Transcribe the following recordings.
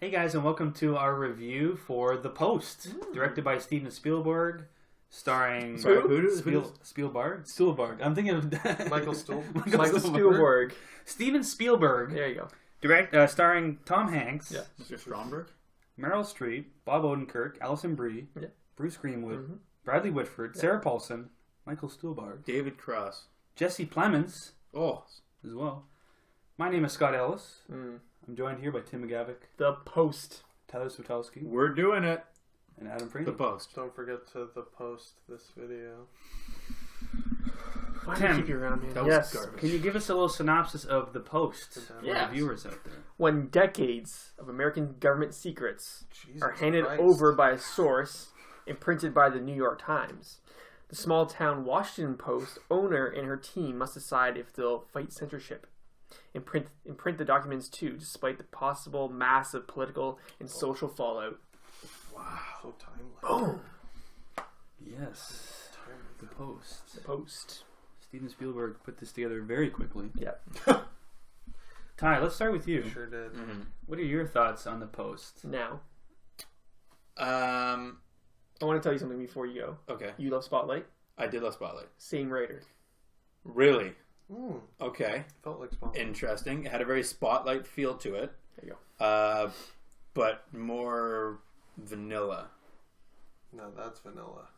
Hey guys, and welcome to our review for The Post, directed by Steven Spielberg, starring Spielberg. I'm thinking of Michael Spielberg. Steven Spielberg. There you go. Starring Tom Hanks, Mr. Stromberg, Meryl Streep, Bob Odenkirk, Alison Brie, Bruce Greenwood, Bradley Whitford, Sarah Paulson, Michael Stuhlbarg, David Cross, Jesse Plemons, as well. My name is Scott Ellis. I'm joined here by Tim McGavick, The Post, Tyler Switowski, We're doing it. and Adam Freeney. The Post. Don't forget to post this video. Why Tim, do you keep you around, man? that was Yes. garbage. Can you give us a little synopsis of The Post for Yes. the viewers out there? When decades of American government secrets Jesus are handed Christ. over by a source imprinted by the New York Times, the small-town Washington Post owner and her team must decide if they'll fight censorship and print the documents too, despite the possible massive political and social fallout. Wow, so timely. Boom! Yes, The Post. The Post. Steven Spielberg put this together very quickly. Yeah. Ty, let's start with you. Sure did. What are your thoughts on The Post? Now, Um. I want to tell you something before you go. Okay. You love Spotlight? I did love Spotlight. Same writer. Really? Mm, Okay. felt like Spotlight. Interesting. It had a very Spotlight feel to it. There you go. But more vanilla. No, that's vanilla.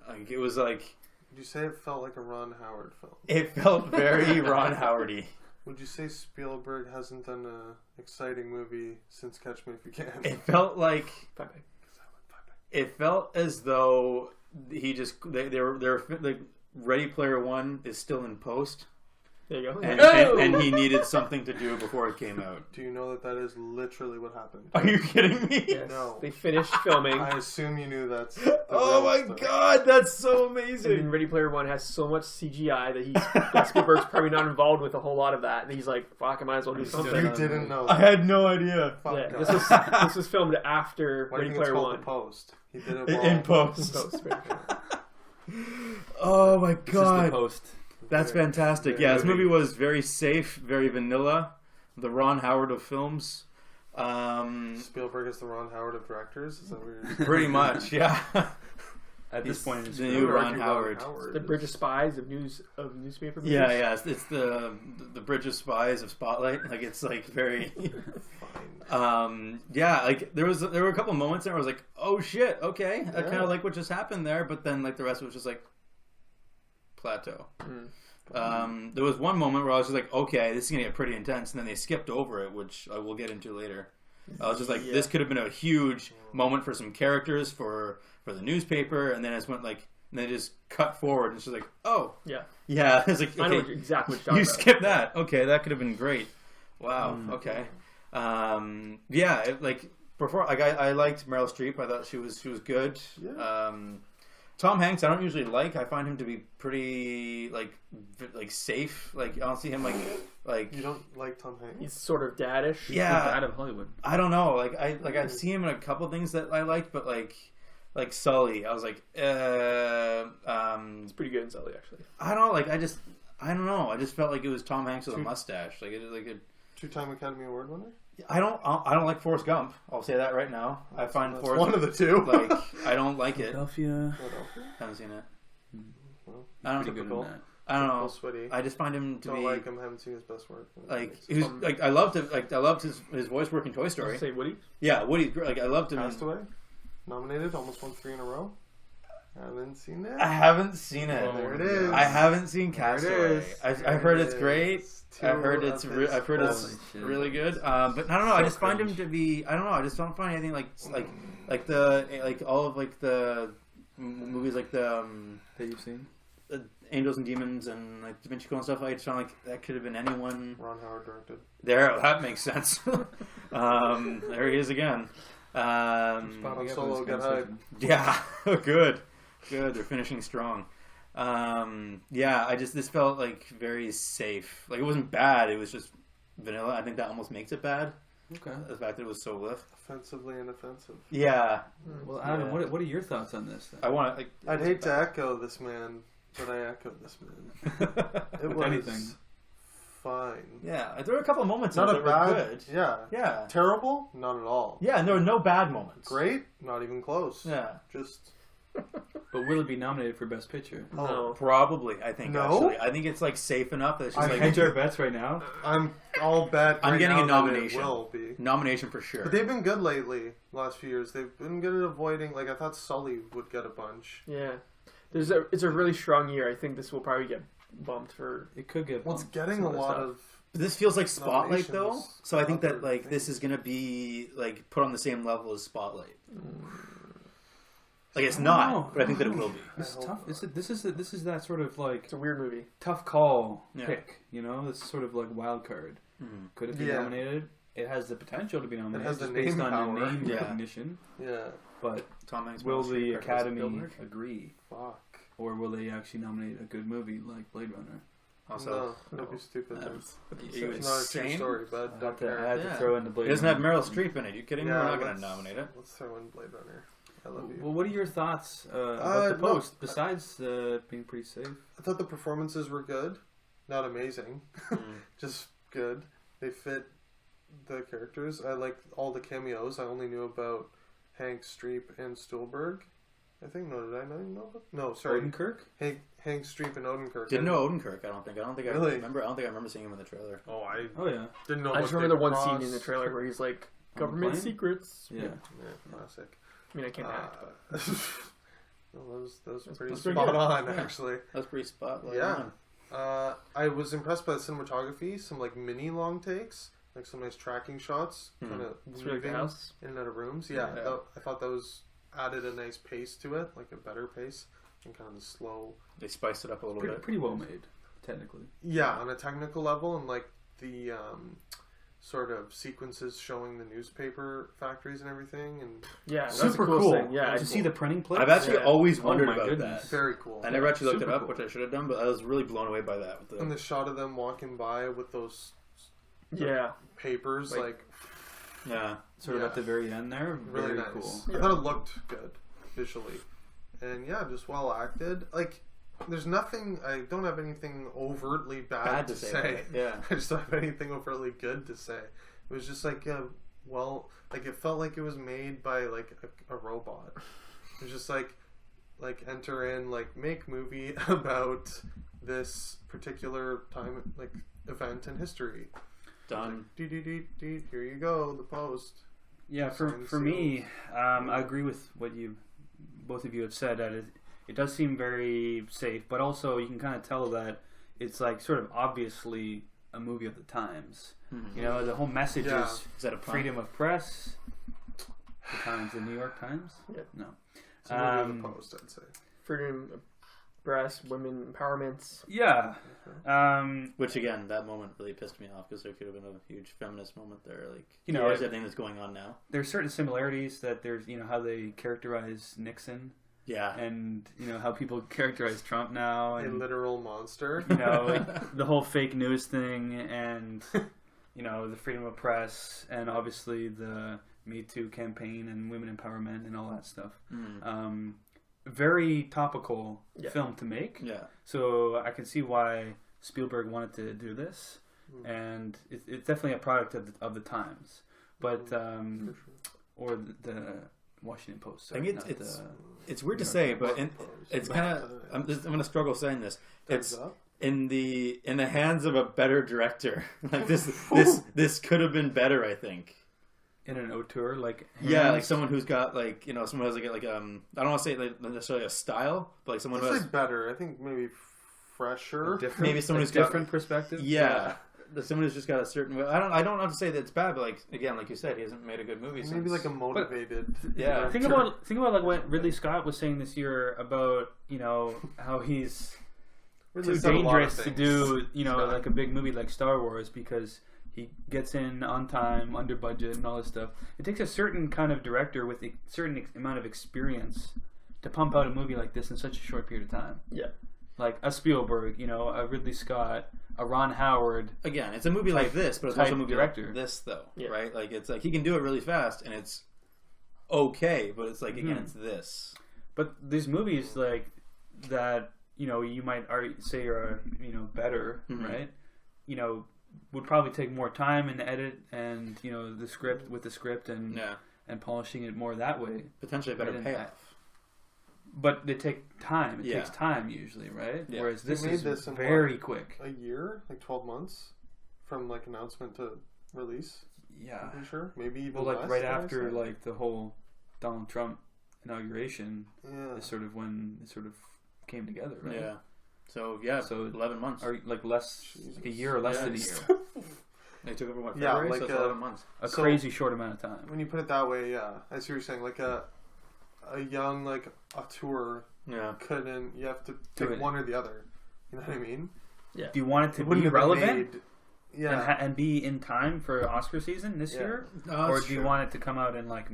Like it was like Would you say it felt like a Ron Howard film? it felt very Ron Howardy. Would you say Spielberg hasn't done an exciting movie since Catch Me If You Can? It felt like Bye-bye. it felt as though he just they're like Ready Player One is still in post. There you go. And he needed something to do before it came out. Do you know that is literally what happened? Are you kidding me? Yes. No. They finished filming. I assume you knew that's. Oh my god, that's so And then amazing. Ready Player One has so much CGI that Spielberg's probably not involved with a whole lot of that. And he's like, "Fuck, I might as well do something." You didn't know. I had no idea. Fuck Yeah, God. this was filmed after Why do you Ready think it's Player called One. The Post? He did it In post. Post, right. Oh my This is The god. Post. That's fantastic. Yeah, this movie was very safe, very vanilla. The Ron Howard of films. Spielberg is the Ron Howard of directors. Is that what you're? Pretty much, yeah. At this point in his the career. new Ron Howard. The Bridge of Spies of newspaper movies. Yeah. It's the Bridge of Spies of Spotlight. Like it's like very. Yeah. Like there were a couple moments there where I was like, oh shit, okay, I kind of like what just happened there, but then like the rest was just like plateau. There was one moment where I was just like, okay, this is gonna get pretty intense, and then they skipped over it, which I will get into later. I was just like, this could have been a huge moment for some characters for the newspaper, and then it went like, and then it just cut forward, and it's just like, oh, yeah. It's like, I know okay, exactly what you you're talking skipped that. Okay, that could have been great. Wow. Okay. Yeah. Like before, like I liked Meryl Streep. I thought she was good. Yeah. Tom Hanks, I don't usually like. I find him to be pretty like safe. Like I don't see him like. You don't like Tom Hanks? He's sort of daddish. Yeah. Out of Hollywood. I don't know. I see him in a couple things that I liked, but like Sully, I was like, It's pretty good in Sully, actually. I don't know. Like I don't know. I just felt like it was Tom Hanks with a mustache. Like it. Two-time Academy Award winner. I don't like Forrest Gump. I'll say that right now. I find That's Forrest one of the two. like I don't like it. Philadelphia. Haven't seen it. Well, I don't. Pretty good in Typical. that. I don't know. Typical Sweaty. I just find him to Don't be like him. Haven't seen his best work. like he was like I loved it. Like I loved his voice work in Toy Story. Say Woody. Yeah, Woody. Like I loved him. Castaway. Nominated. Almost won 3 in a row. Haven't seen it. I haven't seen it. Oh, there it is. I haven't seen There it Castaway. is. I've heard it's great. Two I've heard of it's his it's shit. really good. But I don't know. I So just find him cringe. to be. I don't know. I just don't find anything like all of like the movies like the That you've seen? Angels and Demons and like Da Vinci Code and stuff. I just found like that could have been anyone. Ron Howard directed. There, that makes sense. There he is again. Han Solo got hype. Yeah, good. They're finishing strong. Yeah, this felt like very safe. Like it wasn't bad. It was just vanilla. I think that almost makes it bad. Okay. The fact that it was so lift. Offensively inoffensive. Yeah, Well, Adam, what are your thoughts on this? Then? I want to. Like, I'd hate to echo this man, but I echo this man. It was anything. fine. Yeah, there were a couple of moments Not a that were bad. good. Yeah. Yeah. Terrible? Not at all. Yeah, and there were no bad moments. Great? Not even close. Yeah. Just But will it be nominated for Best Picture? No. Probably, I think. No? Actually, I think it's like safe enough that it's just I like Hedge our bets right now. I'll bet. I'm right getting a now that nomination. It will be. nomination for sure. But they've been good lately. Last few years, they've been good at avoiding. Like I thought, Sully would get a bunch. Yeah. It's a really strong year. I think this will probably get bumped for. It could get. Well, it's bumped. getting some a other lot stuff. of. This feels like Spotlight though, Nominations so I think for that other like this things. is gonna be like put on the same level as Spotlight. Like it's not, know. but I think that it will be. This is I hope tough. not. This is that sort of like It's a weird movie. tough call Yeah. pick. You know, this is sort of like wild card. Mhm. Could it be Yeah. nominated? It has the potential to be nominated. has the just based name on power. the name Yeah. recognition. Yeah. But Tom Hanks, will Meryl the Streep, Academy Spielberg. agree, Fuck. or will they actually nominate a good movie like Blade Runner? Also, no, don't be stupid. that man. was- It's are you not a true insane? story, but I don't had to, care. I had Yeah. to throw in the Blade It doesn't have Runner. Meryl Streep in it. You kidding me? Yeah, We're not gonna let's- nominate it. Let's throw in Blade Runner. I love you. Well, what are your thoughts about the no. post? Besides being pretty safe, I thought the performances were good. Not amazing. Mm. Just good. They fit the characters. I liked all the cameos. I only knew about Hank, Streep, and Stuhlberg. I think. No, did I not know? No, sorry. Odenkirk. Hank, Streep, and Odenkirk. Didn't know Odenkirk. I don't think. I Really? remember. I don't think I remember seeing him in the trailer. Oh, I Oh yeah, didn't know. I just what remember they the one crossed. scene in the trailer where he's like, On the "Government plane? secrets." yeah. Yeah, classic. I mean, I can't act, but Well, that was pretty that's pretty spot good. on, Yeah. actually. That's pretty spotlight. Yeah. I was impressed by the cinematography. Some like mini long takes, like some nice tracking shots, kind of it's really weaving the house. in and out of rooms. Yeah, Yeah. I thought that was added a nice pace to it, like a better pace, and kind of the slow. They spiced it up a little Pretty, bit. pretty well made, technically. Yeah, on a technical level, and like the sort of sequences showing the newspaper factories and everything, and Yeah, that's Super a cool. cool. Thing. Yeah, Did you see the printing place? I've actually Yeah. always Oh wondered my about goodness. that. very cool. I never actually looked it Super up, cool. which I should have done, but I was really blown away by that. With And the, the shot of them walking by with those Yeah, papers, like yeah, Sort of Yeah. at the very end there. really Very nice. cool. I thought it looked good visually, and yeah, just well acted. Like, there's nothing. I don't have anything overtly bad to say. about it. Yeah, I just don't have anything overtly good to say. It was just like, well, like it felt like it was made by like a robot. It was just like enter in, like make movie about this particular time, like event in history. done. Here you go, the post. Yeah, Signed, for me, I agree with what you both of you have said. That it does seem very safe, but also you can kind of tell that it's like sort of obviously a movie of the times. Mhm. You know, the whole message Yeah. is Is that a pun? freedom of press. The Times, the New York Times. Yeah. No. It's a movie of the post, I'd say. freedom of press, women empowerment. Yeah. Which again, that moment really pissed me off because there could have been a huge feminist moment there. Like, You know, here's everything that's going on now. There's certain similarities that there's, you know, how they characterize Nixon Yeah, and, you know, how people characterize Trump now. A And, literal monster. you know, like, the whole fake news thing and, you know, the freedom of press and obviously the Me Too campaign and women empowerment and all that stuff. Mhm. Very topical Yeah. film to make. yeah. So I can see why Spielberg wanted to do this. And it's definitely a product of the times. But, or the Washington Post. I think sorry, it's not it's weird to New say, York but it's kind of I'm going to struggle saying this. It's Thumbs up. in the hands of a better director. Like this could have been better, I think. in an auteur, like Yeah, hands. like someone who's got like, you know, someone who has like I don't want to say like necessarily a style, but like someone I'd who say has better. I think maybe fresher. different, maybe someone a who's got- different perspective. yeah. Someone who's just got a certain way. I don't have to say that it's bad, but like again, like you said, he hasn't made a good movie. Maybe since. like a motivated. Yeah. Think about like what Ridley Scott was saying this year about, you know, how he's Ridley too said a lot of dangerous to things. do, you know, Scott. like a big movie like Star Wars because he gets in on time, under budget, and all this stuff. It takes a certain kind of director with a certain amount of experience to pump out a movie like this in such a short period of time. Yeah. Like a Spielberg, you know, a Ridley Scott, a Ron Howard. Again, it's a movie like this, but it's type also a movie director. like this, though, Yeah. right? Like it's like he can do it really fast, and it's okay, but it's like again, Mhm. it's this. But these movies like that, you know, you might already say are, you know, better, Mhm. right? You know, would probably take more time in the edit and the script and Yeah. and polishing it more that way. Potentially a better Right, and payoff. But they take time. It Yeah. takes time usually, right? Yeah. Whereas They this made is this in very quick. A year, like 12 months, from like announcement to release. Yeah. I'm pretty sure, maybe even Well, like less, right did I after say? like the whole Donald Trump inauguration Yeah. is sort of when it sort of came together, right? Yeah. So yeah, So 11 months. Or like less Jesus. a year or less Yeah. than a year. They took over what, Yeah, February, like, so it's 11 months. A So- crazy short amount of time. When you put it that way, yeah, I see what you're saying. Like a young like auteur Yeah. couldn't. You have to Do pick it. one or the other. You know what I mean? Do you want it to wouldn't be have been relevant made- Yeah. and be in time for Oscar season this Yeah. year, No, or that's do you true. want it to come out in like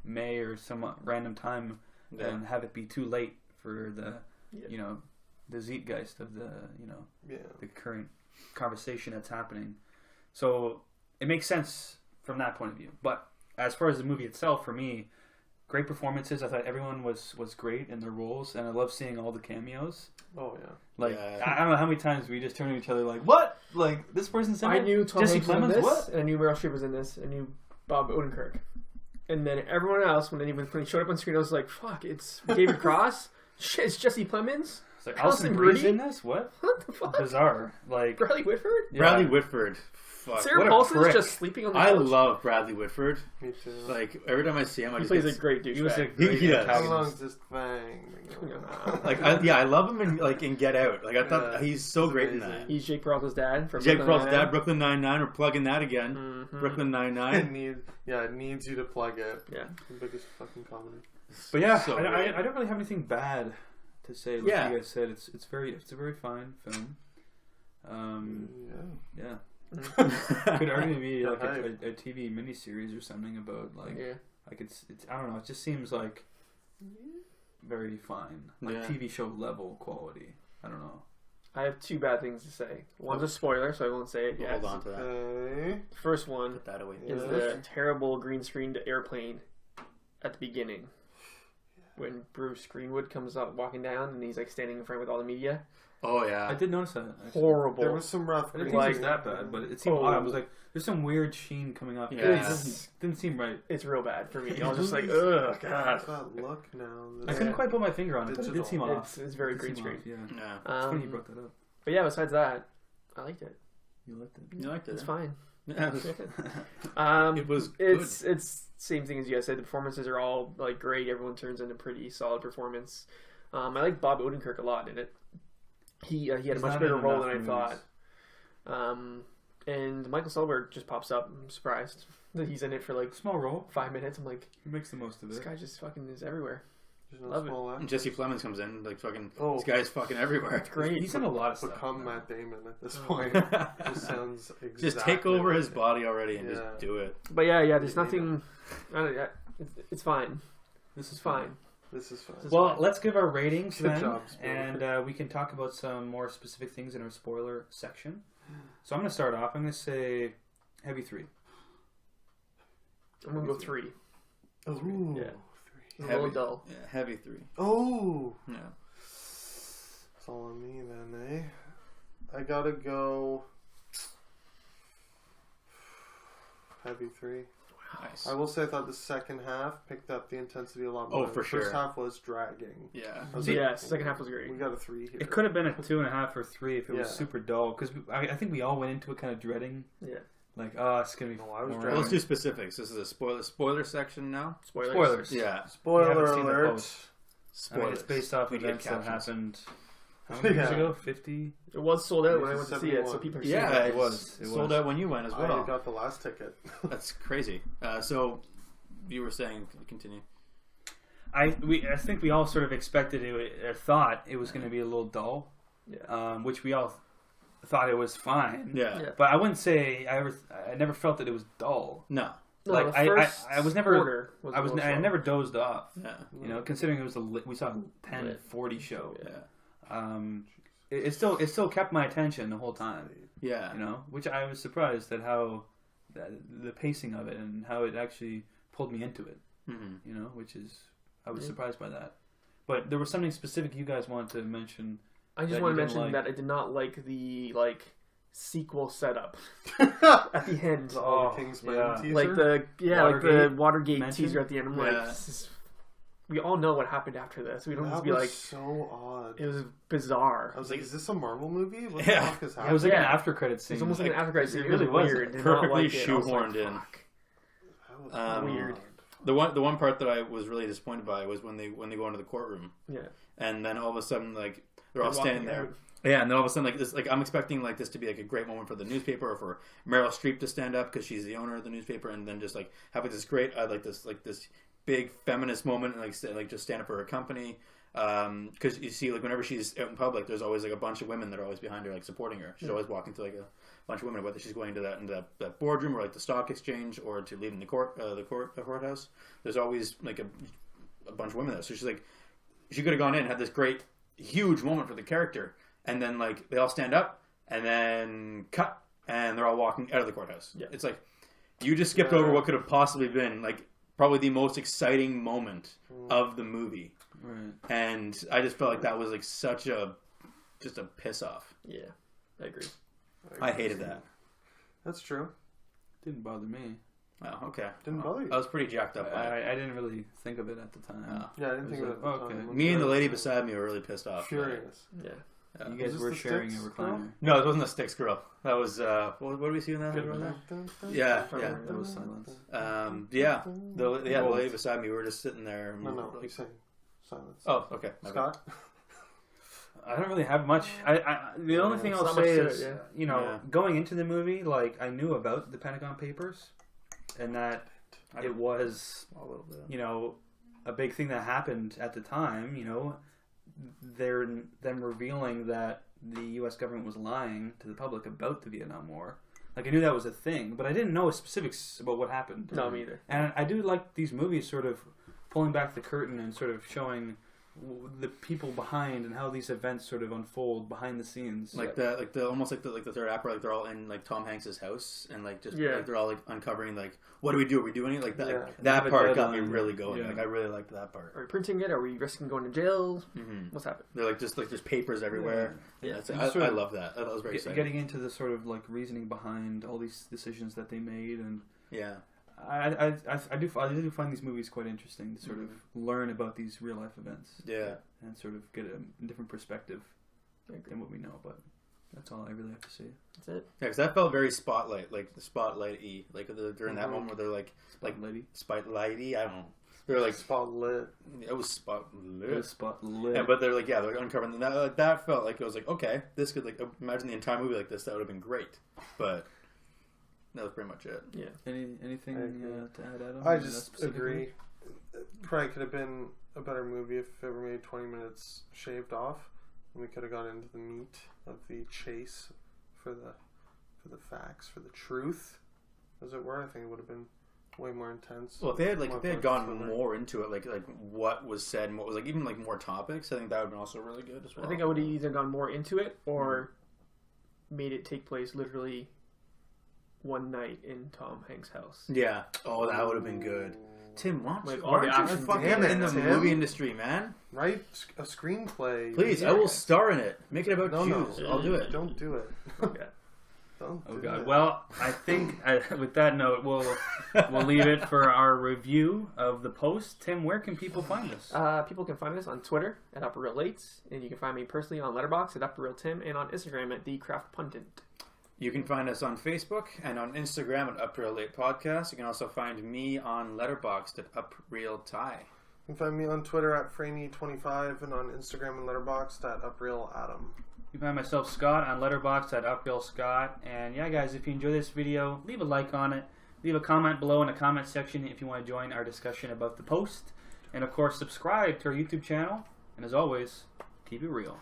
May or some random time Yeah. and have it be too late for the Yeah. the zeitgeist of the Yeah. the current conversation that's happening. So it makes sense from that point of view. But as far as the movie itself, for me, great performances. I thought everyone was great in their roles, and I love seeing all the cameos. Oh yeah. Like Yeah. I don't know how many times we just turn to each other like, "What? Like this person's in I it? knew Tom Jesse Hanks was in Plemons? this, What?" and I knew Meryl Streep was in this, and I knew Bob Odenkirk. And then everyone else, when he showed up on screen, I was like, "Fuck, it's David Cross. Shit, it's Jesse Plemons. It's like Alison Alison Brie's Brie? in this? What? What the fuck? Bizarre. Like Bradley Whitford. yeah. Bradley Whitford. Fuck. Sarah what a Paulson's prick. just sleeping on the I couch. love Bradley Whitford. Me too. Like every time I see him, I He just plays get a great douchebag. He was a great He does. How antagonist. long just bang? like I love him in Get Out. Like I thought Yeah. he's so He's great in amazing. that. He's Jake Peralta's dad from Jake Brooklyn Peralta's Nine-Nine. dad, Brooklyn Nine-Nine. We're plugging that again. Mhm. Brooklyn It Nine-Nine. it needs you to plug it. Yeah. The biggest fucking comedy. But yeah, So I great. don't really have anything bad to say. Like Yeah. you guys said, it's a very fine film. Yeah. Yeah, could arguably be Yeah, like hype. a TV miniseries or something about like Yeah. it's I don't know. It just seems like very fine, like Yeah. TV show level quality. I don't know. I have two bad things to say. One's a spoiler, so I won't say it We'll yet. hold on to that. Okay. The first one Put that away. is Yeah. the terrible green screened airplane at the beginning. When Bruce Greenwood comes up walking down and he's like standing in front with all the media. Oh I yeah. did notice that. Actually. Horrible. There was some rough. I didn't green think it was screen. that bad, but it seemed Oh. odd. I was like, there's some weird sheen coming up. Yeah. It didn't seem right. It's real bad for me. I was just like, Movies ugh, have God. that look now. I couldn't Yeah. quite put my finger on it, but it did Digital. seem off. It's very It did green seem screen. off, yeah. Yeah. It's funny you brought that up. But yeah, besides that, I liked it. You liked it. You liked it? It's eh? fine. Yeah. It was good. it's same thing as you guys said. The performances are all like great. Everyone turns in a pretty solid performance. I like Bob Odenkirk a lot in it. He had a He's much not bigger in role enough than I movies. thought. And Michael Stuhlbarg just pops up. I'm surprised that he's in it for like Small role. 5 minutes. I'm like, He makes the most of this it. guy just fucking is everywhere. There's no Love it. small And act. Jesse Plemons comes in, like fucking. Oh. This guy's fucking everywhere. It's great. He's in a lot of stuff. Become now. Matt Damon at this Oh. point. Just sounds exactly Just take over his like it. body already and Yeah. just do it. But yeah, there's You need nothing. I don't, yeah, it's fine. This is It's fine. This is fine. This is Well, fine. let's give our ratings Good then, job, spoiler. and we can talk about some more specific things in our spoiler section. So I'm going to start off. I'm going to say heavy 3. I'm gonna go 3. Ooh. Yeah. Three. A little dull. Yeah, heavy 3. Oh. Yeah. It's all on me then, eh? I gotta go. Heavy 3. Nice. I will say I thought the second half picked up the intensity a lot Oh, more. for The first sure. half was dragging. Yeah. I was Yeah, second half was great. We got a 3 here. It could have been a 2.5 or 3 if it was Yeah. super dull, because I think we all went into it kind of dreading, Yeah. like, oh, it's going to be No, I was boring. Well, let's do specifics. This is a spoiler section now. Spoilers. Spoilers. Yeah. We Spoiler haven't seen the alert. post. I Spoilers. mean, it's based off We get events that captions. happened how many years Yeah. ago? 50? It was sold out when I went to see it, so 71. people are Yeah, seeing it it. was. It Sold was. out when you went as I well. got the last ticket. That's crazy. So, you were saying, continue. I think we all sort of expected it, or thought it was going to be a little dull, Yeah. which we all thought it was fine. Yeah. Yeah. But I wouldn't say I never felt that it was dull. No. No, Like, the I first was never- quarter was a little I slow. never dozed off. Yeah. You know, considering it was we saw a 10:40 show. It still kept my attention the whole time. Yeah. You know, which I was surprised at how the pacing of it and how it actually pulled me into it. Mm-hmm. You know, which is I was Yeah. surprised by that. But there was something specific you guys wanted to mention. I just that want you to didn't mention like. that I did not like the sequel setup at the end. All the Kingsman teaser. Like the Watergate mention? teaser at the end. I'm like, this is, we all know what happened after this. We don't just That be was like, so odd. it was bizarre. I was like, is this a Marvel movie? What Yeah. the fuck is It happening? was like an Yeah. after credit scene. It's almost like an after credit scene. It was really was. weird. Did not Perfectly like it. I was like, shoehorned in. fuck. That was Weird. odd. The one part that I was really disappointed by was when they go into the courtroom, Yeah. and then all of a sudden like they're all They're standing walking there. out. Yeah, and then all of a sudden, like this, like I'm expecting like this to be like a great moment for the newspaper or for Meryl Streep to stand up because she's the owner of the newspaper, and then just like have like this great, this big feminist moment, and like just stand up for her company. Because you see, like whenever she's out in public, there's always like a bunch of women that are always behind her, like supporting her. She's always walking to like a bunch of women, whether she's going to that boardroom or like the stock exchange or to leaving the courthouse. There's always like a bunch of women there. So she's like, she could have gone in and had this great, huge moment for the character. And then, like, they all stand up, and then cut, and they're all walking out of the courthouse. Yeah. It's like, you just skipped over what could have possibly been, like, probably the most exciting moment of the movie. Right. And I just felt like that was, like, just a piss-off. Yeah. I agree. I hated that. That's true. Didn't bother me. Oh, okay. Didn't bother you. I was pretty jacked up by it. I didn't really think of it at the time. Oh. Yeah, I didn't think of it. Okay. Me and the lady beside me were really pissed off. Furious. Yeah. Yeah. You guys this were the sharing a Styx recliner. No, it wasn't the Styx girl. That was, what do we see in that? Yeah, yeah. That was silence. Yeah. The lady beside me, we were just sitting there. And No, like, keep saying silence. oh, okay. my bad. Scott? I don't really have much. The only thing It's I'll not much say to is, it, Yeah. going into the movie, like I knew about the Pentagon Papers, and that it was, A little bit. a big thing that happened at the time. Them revealing that the U.S. government was lying to the public about the Vietnam War. Like I knew that was a thing, but I didn't know specifics about what happened. No, me either. And I do like these movies sort of pulling back the curtain and sort of showing the people behind and how these events sort of unfold behind the scenes. Like the almost like the third act where like they're all in like Tom Hanks's house and like just Yeah. like they're all like uncovering like what do we do? Are we doing it? Like that Yeah. that Have a part got me deadline. really going. Yeah. Like I really liked that part. Are we printing it? Are we risking going to jail? Mm-hmm. What's happening? They're like just like there's papers everywhere. Yeah. That's, And I sort of love that. That was very exciting. getting into the sort of like reasoning behind all these decisions that they made, and Yeah. I do find these movies quite interesting to sort of learn about these real life events. Yeah. And sort of get a different perspective I agree. than what we know. But that's all I really have to say. That's it. Yeah, because that felt very spotlight, like the spotlight-y, like during that Mhm. moment where they're like Lady. spotlight-y. I don't know. They're like Spotlit. it was spotlit. Spotlit. Yeah, but they're uncovering that felt like it was like okay, this could like imagine the entire movie like this. That would have been great, but that was pretty much it. Yeah. Anything I agree. to add, Adam? I on that just specific agree. movie? It probably could have been a better movie if it were maybe 20 minutes shaved off, and we could have gone into the meat of the chase for the facts, for the truth, as it were. I think it would have been way more intense. Well, if they had More gone thriller. more into it, like what was said and what was like even like more topics, I think that would have been also really good as well. I think I would have either gone more into it or made it take place literally one night in Tom Hanks' house. Yeah. Oh, that would have been good. Tim, why Like, don't all the you action- fucking Damn it, in the Tim. movie industry, man? Write a screenplay. Please, I will star in it. Make it about Jews. no. I'll do it. Don't do it. Okay. Don't Oh do God! it. Well, I think with that note, we'll leave it for our review of the post. Tim, where can people find us? People can find us on Twitter at Upper Real Lates, and you can find me personally on Letterboxd at Upper Real Tim, and on Instagram at The Craft Pundit. You can find us on Facebook and on Instagram at Up Real Late Podcast. You can also find me on Letterboxd at Up Real Ty. You can find me on Twitter at Franey25 and on Instagram and Letterboxd at UpRealAdam. You can find myself, Scott, on Letterboxd at UpHillScott. And yeah, guys, if you enjoy this video, leave a like on it. Leave a comment below in the comment section if you want to join our discussion about the post. And of course, subscribe to our YouTube channel. And as always, keep it real.